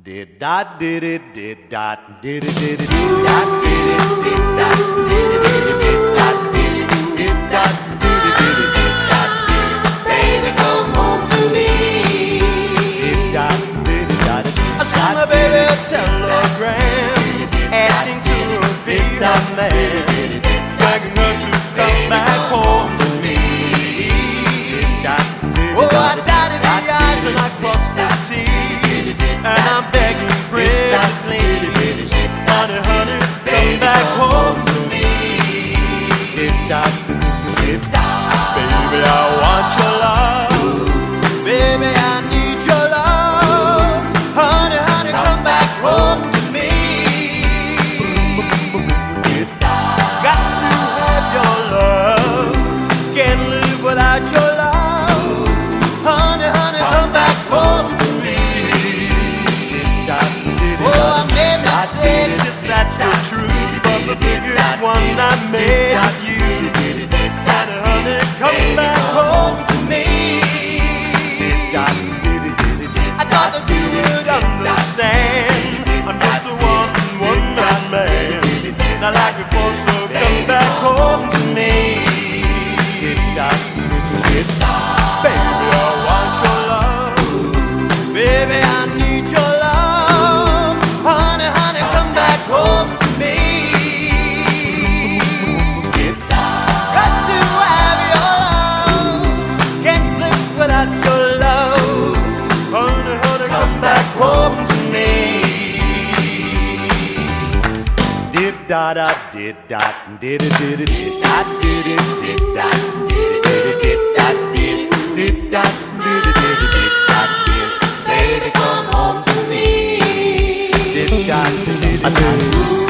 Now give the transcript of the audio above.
Did dot did it did dot did it did it did dot did it did dot did it did it did dot did it did dot did it did it did dot did it. Baby, come home to me. Did dot did it dot it. I sent my baby a telegram asking to be the man, begging her to come back home to me. Oh, I dotted the I's and I crossed the T's, and I'm begging pretty please, honey, honey, come back home to me. Baby, I want your love. Baby, I need your love. Honey, honey, come back home to me. Got to have your love. Can't live without your love. Honey, honey, come back home to me. Oh, I made mistakes, yes, that's the truth, but the biggest one I made of you. Honey, honey, come back home to me. I thought that you would understand, I'm just a one-man man, not like before, so come back home to me. Baby, I want your love. Baby, I need your love. Honey, honey, come back home to me. Got to have your love. Can't live without your love. Honey, honey, come back home to me. Did da da did dot did it did it did dot did it did dot did it did it did dot did it did dot did it did it did dot did it. Baby, come home to me. Did dot did it did dot.